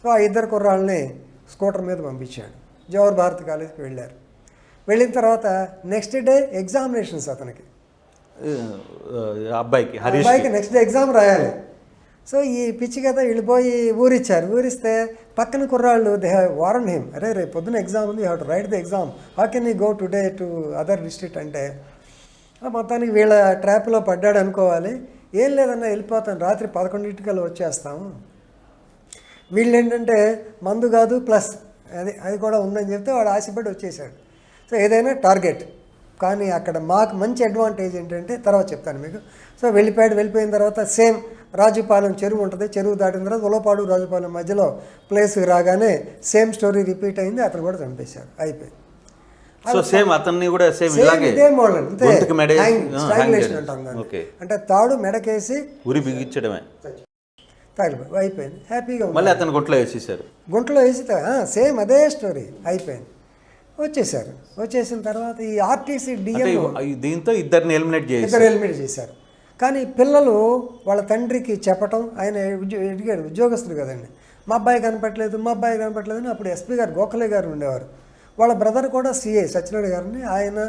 So ఆ ఇద్దరు కుర్రాళ్ళని scooter మీద పంపించాడు. జవహర్ భారత్ కాలేజ్కి వెళ్ళారు. వెళ్ళిన తర్వాత నెక్స్ట్ డే ఎగ్జామినేషన్స్ అతనికి, అబ్బాయికి నెక్స్ట్ డే ఎగ్జామ్ రాయాలి. సో ఈ పిచ్చి కదా వెళ్ళిపోయి ఊరిచ్చారు. ఊరిస్తే పక్కన కుర్రాళ్ళు దే హ్యావ్ వారన్ హిమ్, అరే రేపు పొద్దున్న ఎగ్జామ్ ఉంది, you have to right the exam, how can you go today to other district అంటే మొత్తానికి వీళ్ళ ట్రాప్లో పడ్డాడు అనుకోవాలి. ఏం లేదన్నా వెళ్ళిపోతాను, రాత్రి 11 వచ్చేస్తాము. వీళ్ళు ఏంటంటే మందు కాదు ప్లస్ అది కూడా ఉందని చెప్తే వాడు ఆశపడి వచ్చేసాడు. సో ఏదైనా టార్గెట్. కానీ అక్కడ మాకు మంచి అడ్వాంటేజ్ ఏంటంటే తర్వాత చెప్తాను మీకు. సో వెళ్ళిపోయిన తర్వాత సేమ్ రాజుపాలెం చెరువు ఉంటుంది, చెరువు దాటిన తర్వాత ఉలపాడు రాజుపాలెం మధ్యలో ప్లేస్కి రాగానే సేమ్ స్టోరీ రిపీట్ అయింది. అతను కూడా చంపేశారు, అయిపోయింది. సో సేమ్ అతన్ని కూడా సేమ్ ఇదే మోడల్, స్ట్రాంగులేషన్ అంటాం దాన్ని. అంటే తాడు మెడకేసి ఉరి బిగించడమే, తగిలిపోయి అయిపోయింది. హ్యాపీగా మళ్ళీ అతను గుంటలో వేసేసారు. గుంటలో వేసి సేమ్ అదే స్టోరీ అయిపోయింది. వచ్చేసారు. వచ్చేసిన తర్వాత ఈ ఆర్టీసీ డిఎం దీంతో ఇద్దరిని ఎలిమినేట్ చేశారు. కానీ పిల్లలు వాళ్ళ తండ్రికి చెప్పటం, ఆయన ఎదిగాడు, ఉద్యోగస్తులు కదండి, మా అబ్బాయి కనపట్లేదు అని. అప్పుడు ఎస్పీ గారు గోఖలే గారు ఉండేవారు. వాళ్ళ బ్రదర్ కూడా సిఐ సత్యనారాయణ గారిని, ఆయన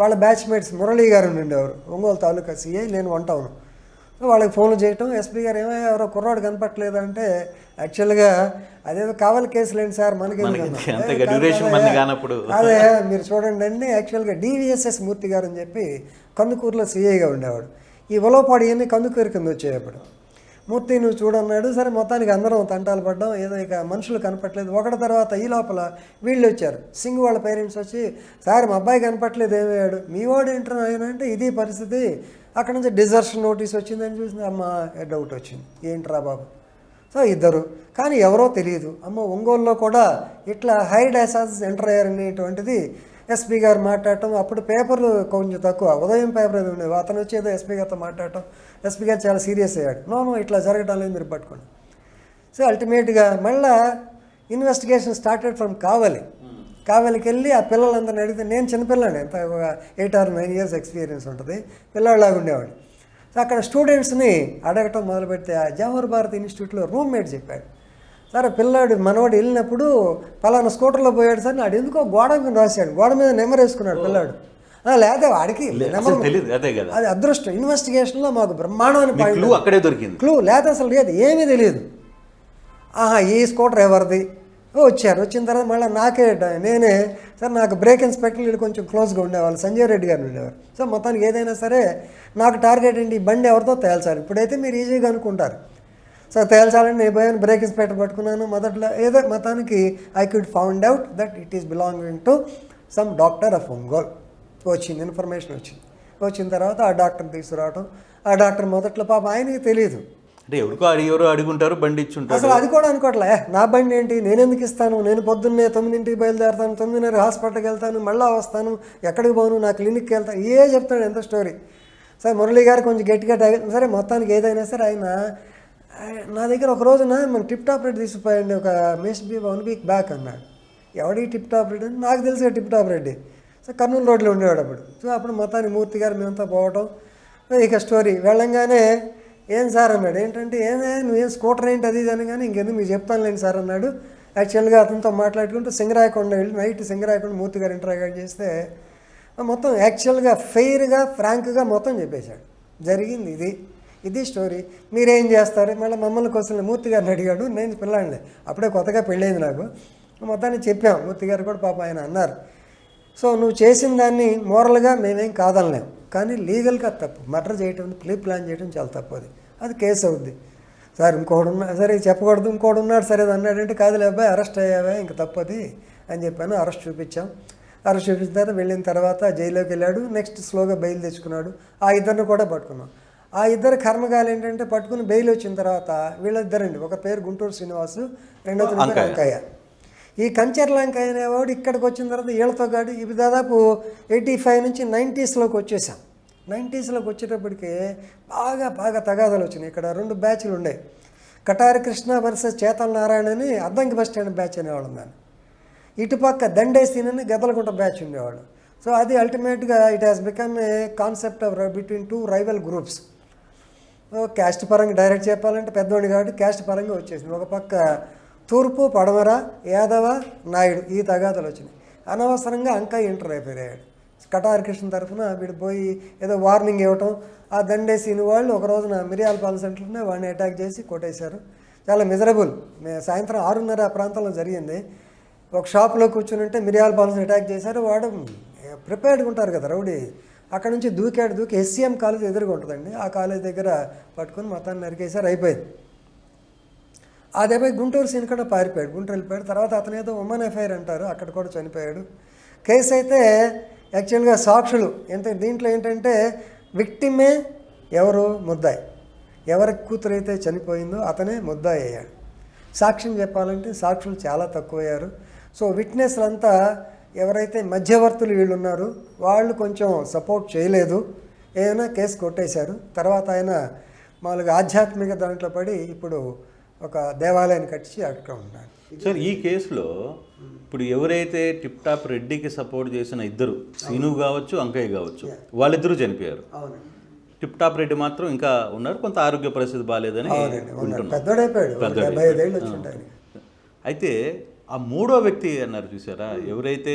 వాళ్ళ బ్యాచ్మేట్స్ మురళీ గారు ఉండేవారు, ఒంగోలు తాలూకా సిఐ, నేను 1 టౌన్. వాళ్ళకి ఫోన్లు చేయటం, ఎస్పీ గారు ఏమో ఎవరో కుర్రాడు కనపట్లేదు అంటే యాక్చువల్గా అదేదో కావాలి కేసులేండి సార్ మనకి అదే మీరు చూడండి అండి. యాక్చువల్గా డివిఎస్ఎస్ మూర్తి గారు అని చెప్పి కందుకూరులో సిఐగా ఉండేవాడు. ఈ ఉలవపాడు ఇవన్నీ కందుకూరు కింద వచ్చేటప్పుడు మూర్తి నువ్వు చూడన్నాడు. సరే మొత్తానికి అందరం తంటాలు పడ్డాం, ఏదో ఇక మనుషులు కనపట్లేదు. ఒకటి తర్వాత ఈ లోపల వీళ్ళు వచ్చారు, సింగ్ వాళ్ళ పేరెంట్స్ వచ్చి, సార్ మా అబ్బాయి కనపట్లేదు ఏమయ్యాడు, మీ వాడు ఏంటో ఆయన అంటే ఇది పరిస్థితి. అక్కడ నుంచి డిజర్షన్ నోటీస్ వచ్చిందని చూసింది. అమ్మ డౌట్ వచ్చింది, ఏంట్రా బాబు. సో ఇద్దరు, కానీ ఎవరో తెలియదు. అమ్మ ఒంగోలులో కూడా ఇట్లా హైడ్ అసాసిన్స్ ఎంటర్ అయ్యారనేటువంటిది ఎస్పీ గారు మాట్లాడటం. అప్పుడు పేపర్లు కొంచెం తక్కువ, ఉదయం పేపర్ ఏదో ఉండేవి. అతను వచ్చేదో ఎస్పీ గారితో మాట్లాడటం. ఎస్పీ గారు చాలా సీరియస్ అయ్యాడు, నో ఇట్లా జరగటం లేదు మీరు పట్టుకోండి. సో అల్టిమేట్గా మళ్ళీ ఇన్వెస్టిగేషన్ స్టార్టెడ్ ఫ్రమ్ కావలికి వెళ్ళి ఆ పిల్లలందరిని అడిగితే, నేను చిన్నపిల్లాడు, ఎంత ఒక 8 or 9 years ఎక్స్పీరియన్స్ ఉంటుంది, పిల్లలాగా ఉండేవాడు. సో అక్కడ స్టూడెంట్స్ని అడగటం మొదలుపెడితే ఆ జవహర్ భారత్ ఇన్స్టిట్యూట్లో రూమ్మేట్ చెప్పాడు, సార్ పిల్లాడు మనవాడు వెళ్ళినప్పుడు పలానా స్కూటర్లో పోయాడు సార్, నాడు ఎందుకో గోడ మీద రాశాడు, గోడ మీద నెంబర్ వేసుకున్నాడు పిల్లాడు. లేదా వాడికి అది అదృష్టం. ఇన్వెస్టిగేషన్లో మాకు బ్రహ్మాండమైన పాయింట్ అక్కడే దొరికింది, క్లూ లేదా అసలు లేదు, ఏమీ తెలియదు. ఈ స్కూటర్ ఎవరిది వచ్చారు. వచ్చిన తర్వాత మళ్ళీ నేనే సార్ నాకు బ్రేక్ ఇన్స్పెక్టర్ వీళ్ళు కొంచెం క్లోజ్గా ఉండేవాళ్ళు, సంజయ్ రెడ్డి గారు ఉండేవారు. సో మొత్తానికి ఏదైనా సరే నాకు టార్గెట్ ఏంటి, ఈ బండి ఎవరితో తేల్చాలి. ఇప్పుడైతే మీరు ఈజీగా అనుకుంటారు. సో తేల్చాలని నేను పోయాను, బ్రేక్ ఇన్స్పెక్టర్ పట్టుకున్నాను. మొదట్లో ఏదో మొత్తానికి I could found out that it is belonging to some doctor of Ongole. వచ్చింది ఇన్ఫర్మేషన్ వచ్చింది. వచ్చిన తర్వాత ఆ డాక్టర్ని తీసుకురావడం. ఆ డాక్టర్ మొదట్లో పాప ఆయనకి తెలియదు, అంటే ఎవరో అడుగుంటారు, బండి ఇచ్చుంటారు. అసలు అది కూడా అనుకోవట్లే, నా బండి ఏంటి, నేను ఎందుకు ఇస్తాను, నేను పొద్దున్నే 9ంటికి బయలుదేరుతాను, 9:30 హాస్పిటల్కి వెళ్తాను, మళ్ళీ వస్తాను, ఎక్కడికి పోను, నా క్లినిక్కి వెళ్తాను, చెప్తాను ఎంత స్టోరీ. సరే మురళీ గారు కొంచెం గట్టిగా సరే మొత్తానికి ఏదైనా సరే ఆయన నా దగ్గర ఒక రోజున మన టిప్ టాప్ రెడ్డి తీసుకుపోయండి, ఒక మేస్బీ 1 week బ్యాక్ అన్నాడు. ఎవడి టిప్ టాప్ రెడ్డి అని నాకు తెలిసి tip top Reddy. So Kurnool రోడ్లో ఉండేవాడు అప్పుడు. సో అప్పుడు మొత్తానికి మూర్తి గారు మేమంతా పోవటం. ఇక స్టోరీ వెళ్ళంగానే ఏం సార్ అన్నాడు, ఏంటంటే నువ్వేం స్కూటర్ ఏంటి అది అని, కానీ ఇంకెందుకు మీకు చెప్తానులేండి సార్ అన్నాడు. యాక్చువల్గా అతనితో మాట్లాడుకుంటూ సింగరాయకొండ వెళ్ళి నైట్ సింగరాయకొండ మూర్తి గారు ఇంటరాగేట్ చేస్తే మొత్తం యాక్చువల్గా ఫెయిర్గా ఫ్రాంక్గా మొత్తం చెప్పేశాడు, జరిగింది ఇది స్టోరీ, మీరేం చేస్తారు. మళ్ళీ మమ్మల్ని కోసం మూర్తి గారిని అడిగాడు. నేను పిల్లాడిలే, అప్పుడే కొత్తగా పెళ్ళైంది నాకు. మొత్తాన్ని చెప్పాం. మూర్తి గారు కూడా పాప ఆయన అన్నారు, సో నువ్వు చేసిన దాన్ని మోరల్గా మేమేం కాదనలేం, కానీ లీగల్గా తప్పు, మర్డర్ చేయటం, ప్లాన్ చేయడం చాలా తప్పు, అది కేసు అవుద్ది సార్. ఇంకోడు సరే చెప్పకూడదు, ఇంకోడు ఉన్నాడు సరే అది అన్నాడంటే, కాదులే అబ్బాయి అరెస్ట్ అయ్యావా ఇంకా తప్పది అని చెప్పాను. అరెస్ట్ చూపించాం. అరెస్ట్ చూపించిన తర్వాత వెళ్ళిన తర్వాత జైల్లోకి వెళ్ళాడు. నెక్స్ట్ స్లోగా బెయిల్ తెచ్చుకున్నాడు. ఆ ఇద్దరిని కూడా పట్టుకున్నాం. ఆ ఇద్దరు కర్మగాలు ఏంటంటే పట్టుకుని బెయిల్ వచ్చిన తర్వాత వీళ్ళిద్దరండి, ఒక పేరు గుంటూరు శ్రీనివాసు, రెండోది వెంకయ్య. ఈ కంచర్ల వెంకయ్య అనేవాడు ఇక్కడికి వచ్చిన తర్వాత వీళ్ళతో గాడి ఇవి దాదాపు 85 నుంచి 90sలోకి వచ్చేసాం. 90sలోకి వచ్చేటప్పటికి బాగా తగాదాలు వచ్చినాయి. ఇక్కడ 2 బ్యాచ్లు ఉండే, కటారి కృష్ణ వర్సెస్ చేతన్ నారాయణ అని అద్దంకి బస్ స్టాండ్ బ్యాచ్ అనేవాళ్ళం దాన్ని. ఇటుపక్క దండేసీనని గదలగుంట బ్యాచ్ ఉండేవాళ్ళు. సో అది అల్టిమేట్గా it has become a concept of between 2 rival groups. Caste పరంగా డైరెక్ట్ చెప్పాలంటే పెద్దవాడి కాబట్టి క్యాస్ట్ పరంగా వచ్చేసింది. ఒక పక్క తూర్పు పడమర యాదవ నాయుడు ఈ తగాదాలు వచ్చినాయి. అనవసరంగా అంకాయ్ ఎంటర్ అయిపోయాడు. కటారి కృష్ణ తరఫున వీడు పోయి ఏదో వార్నింగ్ ఇవ్వటం, ఆ దండేసిన వాళ్ళు ఒక రోజున మిరియాలపాలెం సెంటర్లోనే వాడిని అటాక్ చేసి కొట్టేశారు. చాలా మిజరబుల్. సాయంత్రం 6:30 ఆ ప్రాంతంలో జరిగింది. ఒక షాప్లో కూర్చుని ఉంటే మిరియాలపాలెం అటాక్ చేశారు. వాడు ప్రిపేర్డ్గా ఉంటారు కదా రౌడీ, అక్కడ నుంచి దూకి SCM కాలేజ్ ఎదురుగా ఉంటుందండి, ఆ కాలేజ్ దగ్గర పట్టుకుని మొత్తాన్ని నరికేశారు. అయిపోయింది. ఆ దెబ్బ గుంటూరు సీన్ కూడా పారిపోయాడు, గుంటూరు వెళ్ళిపోయాడు. తర్వాత అతను ఏదో ఉమెన్ ఎఫ్ఐఆర్ అంటారు, అక్కడ కూడా చనిపోయాడు. కేసు అయితే యాక్చువల్గా సాక్షులు దీంట్లో ఏంటంటే విక్టిమే ఎవరు ముద్దాయి, ఎవరి కూతురు అయితే చనిపోయిందో అతనే ముద్దాయి అయ్యాడు. సాక్ష్యం చెప్పాలంటే సాక్షులు చాలా తక్కువయ్యారు. సో విట్నెస్లంతా ఎవరైతే మధ్యవర్తులు వీళ్ళు ఉన్నారో వాళ్ళు కొంచెం సపోర్ట్ చేయలేదు, ఏమైనా కేసు కొట్టేశారు. తర్వాత ఆయన మామూలుగా ఆధ్యాత్మిక దాంట్లో పడి ఇప్పుడు ఒక దేవాలయాన్ని కట్టించి అక్కడ ఉన్నాడు. సార్ ఈ కేసులో ఇప్పుడు ఎవరైతే టిప్ టాప్ రెడ్డికి సపోర్ట్ చేసిన ఇద్దరు, సీను కావచ్చు అంకయ్య కావచ్చు, వాళ్ళిద్దరూ చనిపోయారు. అవునండి. టిప్ టాప్ రెడ్డి మాత్రం ఇంకా ఉన్నారు, కొంత ఆరోగ్య పరిస్థితి బాగాలేదని పెద్దోడైపోయాడు. అయితే ఆ మూడో వ్యక్తి అన్నారు చూసారా, ఎవరైతే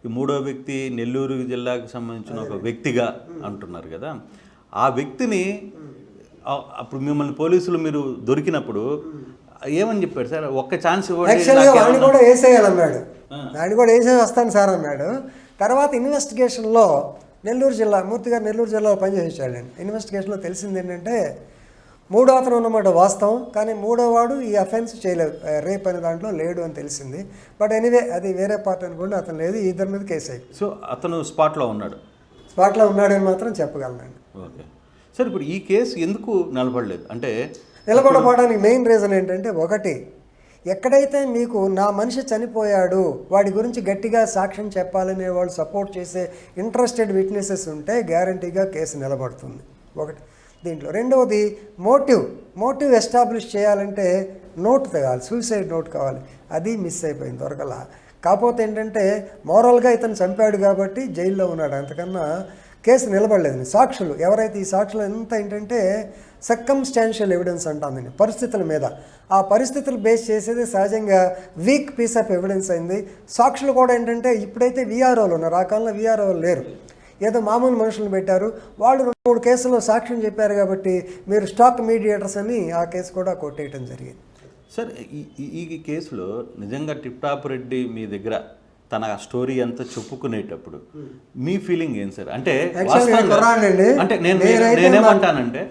ఈ మూడో వ్యక్తి నెల్లూరు జిల్లాకు సంబంధించిన ఒక వ్యక్తిగా అంటున్నారు కదా, ఆ వ్యక్తిని అప్పుడు మిమ్మల్ని పోలీసులు మీరు దొరికినప్పుడు ఏమని చెప్పాడు సార్? ఒక్క ఛాన్స్ వాడిని కూడా వేసేయాలన్నాడు, వాడిని కూడా వేసే వస్తాను సార్ అన్నాడు. తర్వాత ఇన్వెస్టిగేషన్లో నెల్లూరు జిల్లా, మూర్తి గారు నెల్లూరు జిల్లాలో పనిచేసాడు. నేను ఇన్వెస్టిగేషన్లో తెలిసింది ఏంటంటే మూడో అతను ఉన్నమాట వాస్తవం, కానీ మూడో వాడు ఈ అఫెన్స్ చేయలేదు, రేప్ అనే దాంట్లో లేడు అని తెలిసింది. బట్ ఎనీవే అది వేరే పార్ట్ అనుకోండి, అతను లేదు. ఈ ఇద్దరి మీద కేసు అయ్యింది. సో అతను స్పాట్లో ఉన్నాడు ఉన్నాడని మాత్రం చెప్పగలను. ఓకే సార్, ఇప్పుడు ఈ కేసు ఎందుకు నిలబడలేదు అంటే? నిలబడపోవడానికి మెయిన్ రీజన్ ఏంటంటే, ఒకటి ఎక్కడైతే మీకు నా మనిషి చనిపోయాడు వాడి గురించి గట్టిగా సాక్ష్యం చెప్పాలనే వాళ్ళు సపోర్ట్ చేసే ఇంట్రెస్టెడ్ విట్నెసెస్ ఉంటే గ్యారంటీగా కేసు నిలబడుతుంది. ఒకటి దీంట్లో. రెండవది మోటివ్ ఎస్టాబ్లిష్ చేయాలంటే నోట్ తగాలి, సూసైడ్ నోట్ కావాలి. అది మిస్ అయిపోయింది, దొరకలా. కాకపోతే ఏంటంటే మోరల్గా ఇతను చంపాడు కాబట్టి జైల్లో ఉన్నాడు, అంతకన్నా కేసు నిలబడలేదు. సాక్షులు ఎవరైతే ఈ సాక్షులు ఎంత ఏంటంటే సర్కమ్స్టాన్షియల్ ఎవిడెన్స్ అంటాను నేను, పరిస్థితుల మీద. ఆ పరిస్థితులు బేస్ చేసేది సహజంగా వీక్ పీస్ ఆఫ్ ఎవిడెన్స్ అయింది. సాక్షులు కూడా ఏంటంటే ఇప్పుడైతే వీఆర్ఓలు ఉన్నారు, ఆ కాలంలో వీఆర్ఓలు లేరు, ఏదో మామూలు మనుషులను పెట్టారు. వాళ్ళు 2-3 కేసుల్లో సాక్ష్యం చెప్పారు కాబట్టి మీరు స్టాక్ మీడియేటర్స్ అని ఆ కేసు కూడా కొట్టేయటం జరిగింది. సార్ ఈ కేసులో నిజంగా టిప్ టాప్ రెడ్డి మీ దగ్గర తన స్టోరీ అంతా చెప్పుకునేటప్పుడు మీ ఫీలింగ్ ఏం సార్? అంటే నేనేమంటానంటే,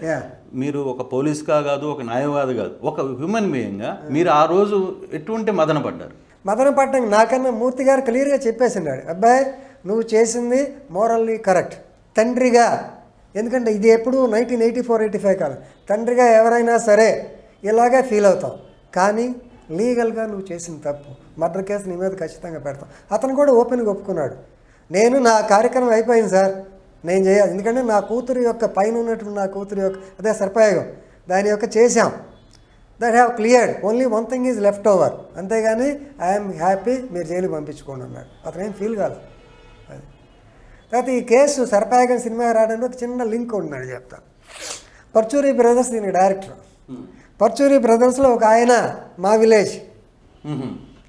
మీరు ఒక పోలీస్గా కాదు, ఒక న్యాయవాది కాదు, ఒక హ్యూమన్ బీయింగ్గా మీరు ఆ రోజు ఎటువంటి మదన పడ్డం నాకన్నా మూర్తి గారు క్లియర్గా చెప్పేసినాడు, అబ్బాయి నువ్వు చేసింది మోరల్లీ కరెక్ట్. తండ్రిగా, ఎందుకంటే ఇది ఎప్పుడు 1984-85 కాదు, తండ్రిగా ఎవరైనా సరే ఇలాగే ఫీల్ అవుతాం, కానీ లీగల్గా నువ్వు చేసిన తప్పు, మర్డర్ కేసు నీ మీద ఖచ్చితంగా పెడతాం. అతను కూడా ఓపెన్గా ఒప్పుకున్నాడు, నేను నా కార్యక్రమం అయిపోయింది సార్, నేను చేయాలి, ఎందుకంటే నా కూతురు యొక్క పైన ఉన్నటువంటి నా కూతురు యొక్క అదే సర్పయోగం దాని యొక్క చేశాం, that have cleared, only one thing is left over, అంతేగాని ఐఎమ్ హ్యాపీ, మీరు జైలుకి పంపించుకోండి అన్నాడు. అతను ఏం ఫీల్ కాలేదు. అది తర్వాత ఈ కేసు సర్పయోగం సినిమా రావడానికి ఒక చిన్న లింక్ ఉన్నాడు చెప్తాను. పర్చూరి బ్రదర్స్ దీనికి డైరెక్టర్. పర్చూరి బ్రదర్స్లో ఒక ఆయన మా విలేజ్,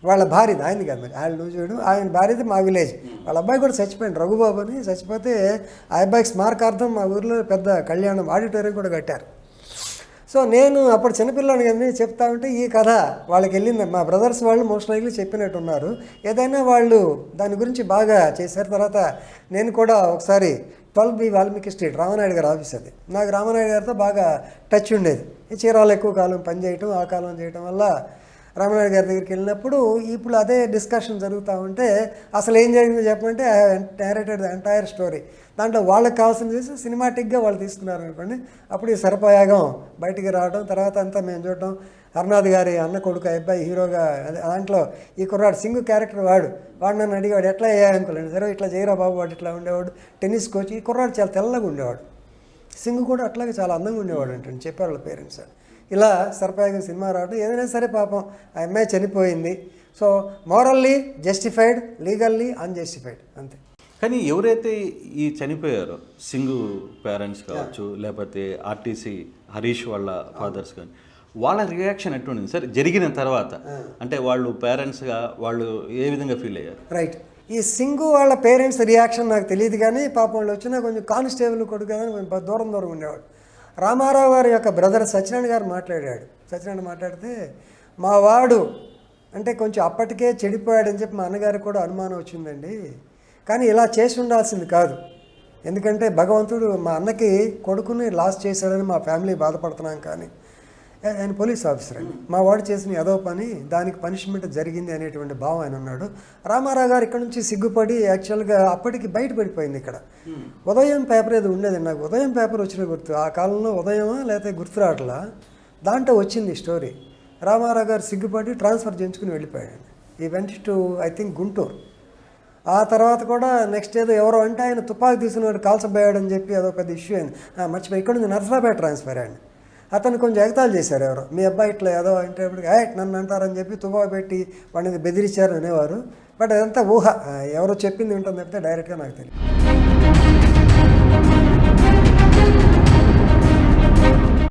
వాళ్ళ భార్యది, ఆయనది కాదు మరి, ఆయన నువ్వు చూడు, ఆయన భార్యది మా విలేజ్. వాళ్ళ అబ్బాయి కూడా చచ్చిపోయాడు, రఘుబాబు అని. చచ్చిపోతే ఆ అబ్బాయికి స్మారకార్థం మా ఊరిలో పెద్ద కళ్యాణం ఆడిటోరియం కూడా కట్టారు. సో నేను అప్పుడు చిన్నపిల్లని కానీ చెప్తా ఉంటే ఈ కథ వాళ్ళకి వెళ్ళింది. మా బ్రదర్స్ వాళ్ళు మోస్ట్ లైక్లీ చెప్పినట్టున్నారు, ఏదైనా వాళ్ళు దాని గురించి బాగా చేశారు. తర్వాత నేను కూడా ఒకసారి 12B వాల్మీకి స్ట్రీట్, రామనాయుడు గారి ఆఫీస్ అది, నాకు రామనాయుడు గారితో బాగా టచ్ ఉండేది. ఈ చీరాలు ఎక్కువ కాలం పనిచేయటం, ఆ కాలం చేయటం వల్ల రామనాయుడు గారి దగ్గరికి వెళ్ళినప్పుడు ఇప్పుడు అదే డిస్కషన్ జరుగుతూ ఉంటే అసలు ఏం జరిగిందో చెప్పమంటే I have narrated the entire story. దాంట్లో వాళ్ళకి కావాల్సింది చేసి సినిమాటిక్గా వాళ్ళు తీసుకున్నారు అనుకోండి. అప్పుడు ఈ సర్పయాగం బయటికి రావడం, తర్వాత అంతా మేము చూడటం. హర్నాథ్ గారి అన్న కొడుకు అబ్బాయి హీరోగా, దాంట్లో ఈ కుర్రాడు సింగు క్యారెక్టర్ వాడు నన్ను అడిగాడు ఎట్లా అనుకోలేండి, సరే ఇట్లా చేయరా బాబు, వాడు ఇట్లా ఉండేవాడు, టెన్నిస్ కోచ్. ఈ కుర్రాడు చాలా తెల్లగా ఉండేవాడు, సింగు కూడా అట్లాగే చాలా అందంగా ఉండేవాడు అంటే చెప్పారు వాళ్ళ పేరెంట్స్. ఇలా సర్పయాగం సినిమా రావడం, ఏదైనా సరే పాపం ఆ అమ్మాయి చనిపోయింది. So morally justified, legally unjustified, అంతే. కానీ ఎవరైతే ఈ చనిపోయారో సింగు పేరెంట్స్ కావచ్చు, లేకపోతే ఆర్టీసీ హరీష్ వాళ్ళ ఫాదర్స్ కానీ, వాళ్ళ రియాక్షన్ ఎట్లుండింది సార్ జరిగిన తర్వాత? అంటే వాళ్ళు పేరెంట్స్గా వాళ్ళు ఏ విధంగా ఫీల్ అయ్యారు? రైట్. ఈ సింగు వాళ్ళ పేరెంట్స్ రియాక్షన్ నాకు తెలియదు, కానీ పాపం వాళ్ళు వచ్చినా కొంచెం కానిస్టేబుల్ కొడుకు కదా అని కొంచెం దూరం ఉండేవాడు. రామారావు గారి యొక్క బ్రదర్ సత్యనారాయణ గారు మాట్లాడాడు. సత్యనారాయణ మాట్లాడితే మా వాడు అంటే కొంచెం అప్పటికే చెడిపోయాడని చెప్పి మా అన్నగారికి కూడా అనుమానం వచ్చిందండి, కానీ ఇలా చేసి ఉండాల్సింది కాదు, ఎందుకంటే భగవంతుడు మా అన్నకి కొడుకుని లాస్ చేశాడని మా ఫ్యామిలీ బాధపడుతున్నాం, కానీ ఆయన పోలీస్ ఆఫీసర్ అండి, మా వాడు చేసిన ఏదో పని దానికి పనిష్మెంట్ జరిగింది అనేటువంటి భావం ఆయన ఉన్నాడు. రామారావు గారు ఇక్కడ నుంచి సిగ్గుపడి యాక్చువల్గా అప్పటికి బయటపడిపోయింది. ఇక్కడ ఉదయం పేపర్ ఏదో ఉండేది, నాకు ఉదయం పేపర్ వచ్చిన గుర్తు, ఆ కాలంలో ఉదయమా లేకపోతే గుర్తు రావట్లా, దాంట్లో వచ్చింది స్టోరీ. రామారావు గారు సిగ్గుపడి ట్రాన్స్ఫర్ చేయించుకుని వెళ్ళిపోయాడు. ఈ went to I think Guntur. ఆ తర్వాత కూడా నెక్స్ట్ ఏదో ఎవరో అంటే ఆయన తుపాకి తీసుకున్నాడు కాల్చబోయాడని చెప్పి అదో పెద్ద ఇష్యూ అయింది. మర్చిపోయి ఇక్కడ నుంచి నర్సరాబాద్ ట్రాన్స్ఫర్ అయ్యాడు. అతను కొంచెం ఎగతాళి చేశారు, ఎవరో మీ అబ్బాయి ఇట్లా ఏదో అంటే నన్ను అంటారని చెప్పి తుపాకి పెట్టి వాడిని బెదిరించారు అనేవారు. బట్ అదంతా ఊహ, ఎవరో చెప్పింది ఉంటుంది తప్పితే డైరెక్ట్గా నాకు తెలియదు.